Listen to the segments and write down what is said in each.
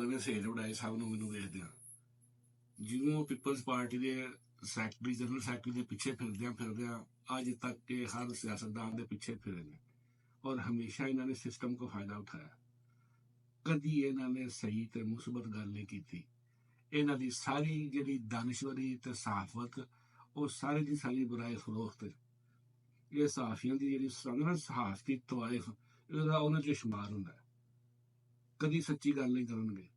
ਨਵੇਂ ਸੇਜ ਵੜਾਏ ਸਭ ਨੂੰ ਮੈਨੂੰ ਵੇਖਦਿਆਂ। ਜਿਉਂ ਪੀਪਲਸ ਪਾਰਟੀ ਦੇ ਸੈਕਟਰੀ ਜਨਰਲ ਸੈਕਟਰੀ ਦੇ ਪਿੱਛੇ ਫਿਰਦਿਆਂ ਅੱਜ ਤੱਕ ਇਹ ਹਰ ਸਿਆਸਤਦਾਨ ਦੇ ਪਿੱਛੇ ਫਿਰੇ ਨੇ ਔਰ ਹਮੇਸ਼ਾ ਇਹਨਾਂ ਨੇ ਸਿਸਟਮ ਕੋ ਫਾਇਦਾ ਉਠਾਇਆ। ਕਦੀ ਇਹਨਾਂ ਨੇ ਸਹੀ ਤੇ ਮੁਸਬਤ ਗੱਲ ਨਹੀਂ ਕੀਤੀ। ਇਹਨਾਂ ਦੀ ਸਾਰੀ ਜਿਹੜੀ ਦਾਨਿਸ਼ਵਰੀ ਤੇ ਸਹਾਫਤ ਉਹ ਸਾਰੀ ਦੀ ਸਾਰੀ ਬੁਰਾਈ ਫਰੋਖਤ ਇਹ ਸਹਾਫੀਆਂ ਦੀ ਜਿਹੜੀ ਸਹਾਫਤੀ ਤਵਾਇਫ ਇਹਦਾ ਉਹਨਾਂ 'ਚ ਸ਼ੁਮਾਰ ਹੁੰਦਾ। ਕਦੀ ਸੱਚੀ ਗੱਲ ਨਹੀਂ ਕਰਨਗੇ।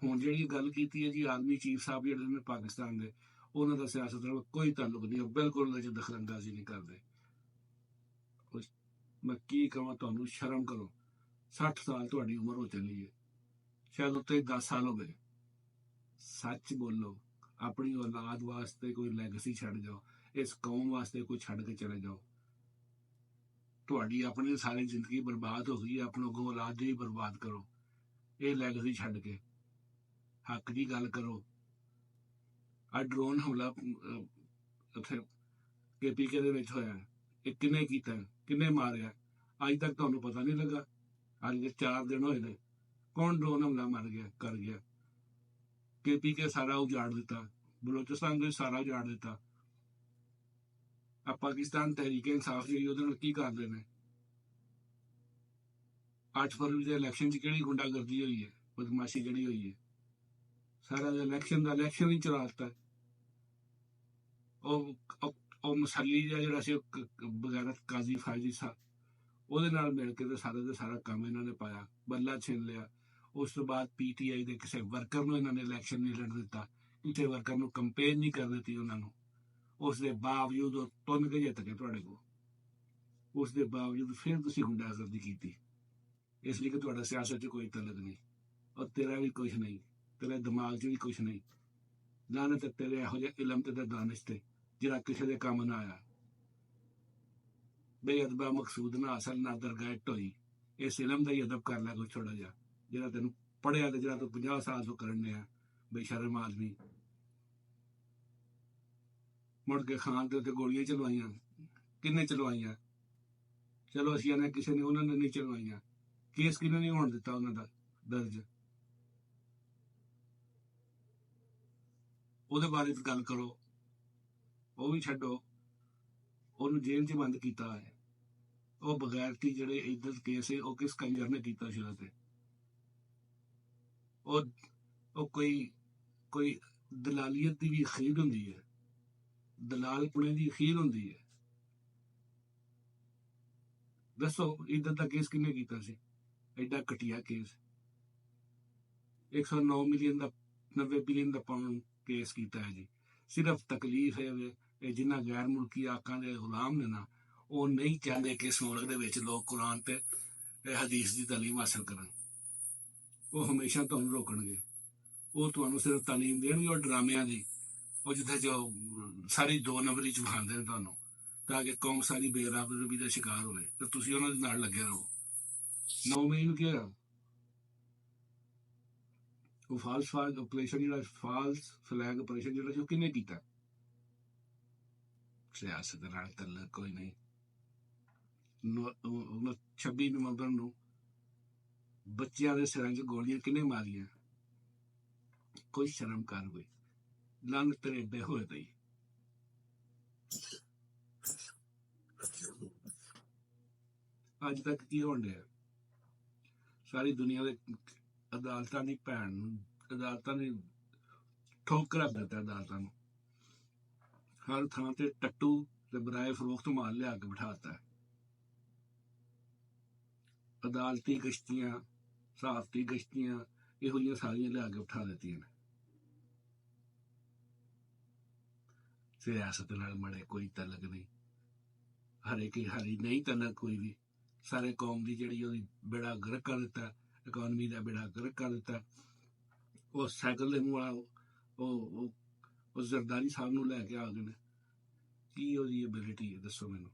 ਹੁਣ ਜਿਹੜੀ ਗੱਲ ਕੀਤੀ ਹੈ ਜੀ ਆਰਮੀ ਚੀਫ ਸਾਹਿਬ ਜਿਹੜੇ ਨੇ ਪਾਕਿਸਤਾਨ ਦੇ, ਉਹਨਾਂ ਦਾ ਸਿਆਸਤ ਨਾਲ ਕੋਈ ਤਾਲੁਕ ਨਹੀਂ, ਉਹ ਬਿਲਕੁਲ ਉਹਦੇ 'ਚ ਦਖਲਅੰਦਾਜ਼ੀ ਨਹੀਂ ਕਰਦੇ। ਮੈਂ ਕੀ ਕਹਾਂ ਤੁਹਾਨੂੰ, ਸ਼ਰਮ ਕਰੋ। 60 ਸਾਲ ਤੁਹਾਡੀ ਉਮਰ ਹੋ ਚੱਲੀ ਹੈ, ਸ਼ਾਇਦ ਉੱਤੇ 10 ਸਾਲ ਹੋ ਗਏ। ਸੱਚ ਬੋਲੋ, ਆਪਣੀ ਔਲਾਦ ਵਾਸਤੇ ਕੋਈ ਲੈਗੇਸੀ ਛੱਡ ਜਾਓ, ਇਸ ਕੌਮ ਵਾਸਤੇ ਕੋਈ ਛੱਡ ਕੇ ਚਲੇ ਜਾਓ। ਤੁਹਾਡੀ ਆਪਣੀ ਸਾਰੀ ਜ਼ਿੰਦਗੀ ਬਰਬਾਦ ਹੋ ਗਈ, ਆਪਣੇ ਅੱਗੋਂ ਔਲਾਦ ਦੀ ਬਰਬਾਦ ਕਰੋ ਇਹ ਲੈਗੇਸੀ ਛੱਡ ਕੇ। ਹੱਕ ਦੀ ਗੱਲ ਕਰੋ। ਆ ਡਰੋਨ ਹਮਲਾ ਉੱਥੇ KPK ਦੇ ਵਿੱਚ ਹੋਇਆ, ਇਹ ਕਿਹਨੇ ਕੀਤਾ, ਕਿਹਨੇ ਮਾਰਿਆ, ਅੱਜ ਤੱਕ ਤੁਹਾਨੂੰ ਪਤਾ ਨਹੀਂ ਲੱਗਾ। ਅੱਜ ਦੇ 4 ਦਿਨ ਹੋਏ ਨੇ, ਕੌਣ ਡਰੋਨ ਹਮਲਾ ਕਰ ਗਿਆ। KPK ਸਾਰਾ ਉਜਾੜ ਦਿੱਤਾ, ਬਲੋਚਿਸਤਾਨ ਦੇ ਸਾਰਾ ਉਜਾੜ ਦਿੱਤਾ। ਆ ਪਾਕਿਸਤਾਨ ਤਹਿਰੀਕ-ਏ ਇਨਸਾਫ ਜਿਹੜੀ ਉਹਦੇ ਨਾਲ ਕੀ ਕਰਦੇ ਨੇ। 8 ਫਰਵਰੀ ਦੇ ਇਲੈਕਸ਼ਨ 'ਚ ਕਿਹੜੀ ਗੁੰਡਾਗਰਦੀ ਹੋਈ ਹੈ, ਬਦਮਾਸ਼ੀ ਜਿਹੜੀ ਹੋਈ ਹੈ, ਸਾਰਾ ਇਲੈਕਸ਼ਨ ਹੀ ਚੁਰਾ ਦਿੱਤਾ। ਉਹ ਮਸਲੀ ਜਿਹੜਾ ਸੀ ਬਗੈਰਤ ਕਾਜ਼ੀ ਫਾਇਜੀ ਸਾਹਿਬ, ਉਹਦੇ ਨਾਲ ਮਿਲ ਕੇ ਤੇ ਸਾਰਾ ਕੰਮ ਇਹਨਾਂ ਨੇ ਪਾਇਆ, ਬੱਲਾ ਛਿਨ ਲਿਆ। ਉਸ ਤੋਂ ਬਾਅਦ PTI ਦੇ ਕਿਸੇ ਵਰਕਰ ਨੂੰ ਇਹਨਾਂ ਨੇ ਇਲੈਕਸ਼ਨ ਨਹੀਂ ਲੜ ਦਿੱਤਾ, ਕਿਸੇ ਵਰਕਰ ਨੂੰ ਕੰਪੇਨ ਨਹੀਂ ਕਰ ਦਿੱਤੀ ਉਹਨਾਂ ਨੂੰ। ਉਸ ਦੇ ਬਾਵਜੂਦ ਉਹ ਤੁੰਨ ਕੇ ਜਿੱਤ ਗਏ ਤੁਹਾਡੇ ਕੋਲ। ਉਸ ਦੇ ਬਾਵਜੂਦ ਫਿਰ ਤੁਸੀਂ ਗੁੰਡਾਗਰਦੀ ਕੀਤੀ, ਇਸ ਲਈ ਕਿ ਤੁਹਾਡਾ ਸਿਆਸਤ 'ਚ ਕੋਈ ਤਲਕ ਨਹੀਂ ਔਰ ਤੇਰਾ ਵੀ ਕੁਛ ਨਹੀਂ, ਤੇਰੇ ਦਿਮਾਗ 'ਚ ਵੀ ਕੁਛ ਨਹੀਂ। ਲਾਹਨਤ ਹੈ ਤੇਰੇ ਇਹੋ ਜਿਹੇ ਇਲਮ ਤੇ ਦਾਨਿਸ਼ ਤੇ ਜਿਹੜਾ ਕਿਸੇ ਦੇ ਕੰਮ ਨਾ ਆਇਆ। ਬੇਅਦਬਾ ਮਕਸੂਦ ਨਾ ਅਸਲ ਨਾ ਦਰਗਾਹ ਢੋਈ। ਇਸ ਇਲਮ ਦਾ ਹੀ ਅਦਬ ਕਰ ਲੈ ਕੁਛ ਥੋੜਾ ਜਿਹਾ, ਜਿਹੜਾ ਤੈਨੂੰ ਪੜ੍ਹਿਆ ਤੇ ਜਿਹੜਾ ਤੂੰ 50 ਸਾਲ ਤੋਂ ਕਰਨ ਡਿਆ। ਬੇਸ਼ਰਮ ਆਦਮੀ ਮੁੜ ਕੇ ਖਾਨ ਦੇ ਉੱਤੇ ਗੋਲੀਆਂ ਚਲਵਾਈਆਂ, ਕਿਹਨੇ ਚਲਵਾਈਆਂ? ਚਲੋ ਅਸੀਂ ਆਨੇ ਕਿਸੇ ਨੇ, ਉਹਨਾਂ ਨੇ ਨਹੀਂ ਚਲਵਾਈਆਂ। ਕੇਸ ਕਿਹਨੇ ਨਹੀਂ ਹੋਣ ਦਿੱਤਾ ਉਹਨਾਂ ਦਾ ਦਰਜ? ਉਹਦੇ ਬਾਰੇ ਗੱਲ ਕਰੋ, ਉਹ ਵੀ ਛੱਡੋ। ਉਹਨੂੰ ਜੇਲ੍ਹ 'ਚ ਬੰਦ ਕੀਤਾ ਹੈ। ਉਹ ਬਗੈਰਤੀ ਜਿਹੜੇ ਇੱਜ਼ਤ ਕੇਸ ਹੈ ਉਹ ਕਿਸ ਕੰਜਰ ਨੇ ਕੀਤਾ ਸ਼ੁਰੂ ਤੇ? ਉਹ ਕੋਈ ਦਲਾਲੀਅਤ ਦੀ ਵੀ ਅਖੀਰ ਹੁੰਦੀ ਹੈ, ਦਲਾਲਪੁਣੇ ਦੀ ਅਖੀਰ ਹੁੰਦੀ ਹੈ। ਦੱਸੋ ਇੱਜ਼ਤ ਦਾ ਕੇਸ ਕਿਹਨੇ ਕੀਤਾ ਸੀ? ਐਡਾ ਘਟੀਆ ਕੇਸ। 109 ਮਿਲੀਅਨ ਦਾ 90 ਬਿਲੀਅਨ ਦਾ ਪਾਉਂਡ ਕੇਸ ਕੀਤਾ ਹੈ ਜੀ। ਸਿਰਫ ਤਕਲੀਫ ਇਹ ਜਿਨ੍ਹਾਂ ਗੈਰ ਮੁਲਕੀ ਆਕਾਂ ਦੇ ਗੁਲਾਮ ਨੇ ਨਾ, ਉਹ ਨਹੀਂ ਚਾਹੁੰਦੇ ਕਿ ਇਸ ਮੁਲਕ ਦੇ ਵਿੱਚ ਲੋਕ ਕੁਰਾਨ ਤੇ ਹਦੀਸ ਦੀ ਤਾਲੀਮ ਹਾਸਲ ਕਰਨ। ਉਹ ਹਮੇਸ਼ਾ ਤੁਹਾਨੂੰ ਰੋਕਣਗੇ। ਉਹ ਤੁਹਾਨੂੰ ਸਿਰਫ ਤਾਲੀਮ ਦੇਣਗੇ ਉਹ ਡਰਾਮਿਆਂ ਦੀ, ਉਹ ਜਿੱਥੇ ਜੋ ਸਾਰੀ 2 ਨੰਬਰੀ 'ਚ ਵਿਖਾਉਂਦੇ ਨੇ ਤੁਹਾਨੂੰ, ਤਾਂ ਕਿ ਕੌਮ ਸਾਰੀ ਬੇਰਾਬਰੀ ਦਾ ਸ਼ਿਕਾਰ ਹੋਵੇ ਤੇ ਤੁਸੀਂ ਉਹਨਾਂ ਦੇ ਨਾਲ ਲੱਗੇ ਰਹੋ। 9 ਮਈ ਨੂੰ ਕੀ ਹੋਇਆ? ਉਹ ਫਾਲਸ ਫਲੈਗ ਆਪਰੇਸ਼ਨ ਜਿਹੜਾ ਸੀ ਉਹ ਕਿਹਨੇ ਕੀਤਾ? ਸਿਆਸਤ ਨਾਲ ਤਾਲੁਕ ਕੋਈ ਨਹੀਂ। 26 ਨਵੰਬਰ ਨੂੰ ਬੱਚਿਆਂ ਦੇ ਸਿਰਾਂ 'ਚ ਗੋਲੀਆਂ ਕਿਹਨੇ ਮਾਰੀਆਂ? ਕੋਈ ਸ਼ਰਮ ਕਰ ਹੋਈ। ਲੰਨ ਤੇਰੇ ਏਡੇ ਹੋਏ ਤੇ ਅੱਜ ਤੱਕ ਕੀ ਹੋਣ ਡਿਆ? ਸਾਰੀ ਦੁਨੀਆ ਦੇ ਅਦਾਲਤਾਂ ਦੀ ਭੈਣ ਨੂੰ, ਅਦਾਲਤਾਂ ਨੇ ਠੋਕਰਾ ਦਿੱਤਾ। ਅਦਾਲਤਾਂ ਨੂੰ ਹਰ ਥਾਂ ਤੇ ਟੱਟੂ ਤੇ ਬਰਾਏ ਫਰੋਖਤ ਮਾਲ ਲਿਆ ਕੇ ਬਿਠਾਤਾ। ਅਦਾਲਤੀ ਗਸ਼ਤੀਆਂ, ਸਹਾਫਤੀ ਗਸ਼ਤੀਆਂ, ਇਹੋ ਜਿਹੀਆਂ ਸਾਰੀਆਂ ਲਿਆ ਕੇ ਬਿਠਾ ਦਿੱਤੀਆਂ ਨੇ। ਸਿਆਸਤ ਨਾਲ ਮੜੇ ਕੋਈ ਤਲਕ ਨਹੀਂ, ਹਰੀ ਨਹੀਂ ਤਲਕ ਕੋਈ ਵੀ। ਸਾਰੇ ਕੌਮ ਦੀ ਜਿਹੜੀ ਉਹਦੀ ਬੇੜਾ ਗਰਕ ਕਰ ਦਿੱਤਾ, ਇਕੋਨਮੀ ਦਾ ਬੇੜਾ ਗਰਕ ਕਰ ਦਿੱਤਾ। ਉਹ ਸਾਈਕਲ ਦੇ ਮੂੰਹ ਵਾਲਾ ਉਹ ਜ਼ਰਦਾਰੀ ਸਾਹਿਬ ਨੂੰ ਲੈ ਕੇ ਆ ਗਏ ਨੇ। ਕੀ ਉਹਦੀ ਐਬਿਲਿਟੀ ਹੈ ਦੱਸੋ ਮੈਨੂੰ?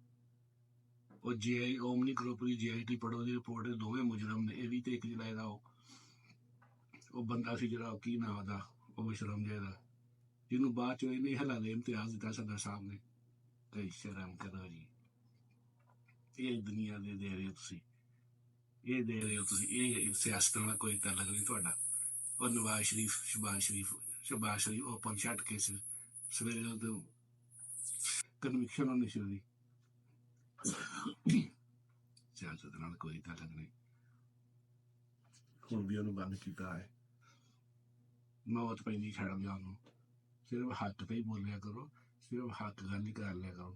ਉਹ JI ਓਮਨੀ ਗਰੁੱਪ ਦੀ JIT ਪੜ੍ਹੋ ਦੀ ਰਿਪੋਰਟ, ਦੋਵੇਂ ਮੁਜਰਮ ਨੇ। ਇਹ ਵੀ ਤੇ 1 ਜੁਲਾਈ ਦਾ ਉਹ ਬੰਦਾ ਸੀ ਜਿਹੜਾ ਕੀ ਨਾਂ ਉਹਦਾ, ਉਹ ਸ਼ਰਮ ਜਿਹਾ, ਜਿਹਨੂੰ ਬਾਅਦ ਚੋਂ ਇਹਨੇ ਹਲਾਲੇ ਇਮਤਿਆਜ਼ ਦਿੱਤਾ ਸਦਰ ਸਾਹਿਬ ਨੇ। ਕਈ ਸ਼ਰਮ ਕਰੋ ਜੀ। ਇਹ ਦੁਨੀਆ ਦੇ ਰਹੇ ਹੋ ਤੁਸੀਂ, ਇਹ ਦੇ ਰਹੇ ਹੋ ਤੁਸੀਂ। ਇਹ ਸਿਆਸਤ ਨਾਲ ਕੋਈ ਤਾਲੁਕ ਨਹੀਂ ਤੁਹਾਡਾ। ਉਹ ਨਵਾਜ਼ ਸ਼ਬਾਜ਼ ਸ਼ਰੀਫ ਓਪਨ ਛੱਡ ਕੇ ਸਵੇਰੇ ਉਹਦੇ ਕਨਵਿਕਸ਼ਨ ਹੋਣੀ ਸੀ ਉਹਦੀ ਸਿਆਸਤ ਨਾਲ ਕੋਈ ਤਾਲੁਕ ਨਹੀਂ। ਹੁਣ ਵੀ ਉਹਨੂੰ ਬੰਦ ਕੀਤਾ ਹੈ। ਮੌਤ ਪੈਂਦੀ ਛੱਡ ਦਿਆ ਉਹਨੂੰ। ਸਿਰਫ ਹੱਕ ਤੇ ਹੀ ਬੋਲਿਆ ਕਰੋ, ਸਿਰਫ ਹੱਕ ਗੱਲ ਹੀ ਕਰ ਲਿਆ ਕਰੋ।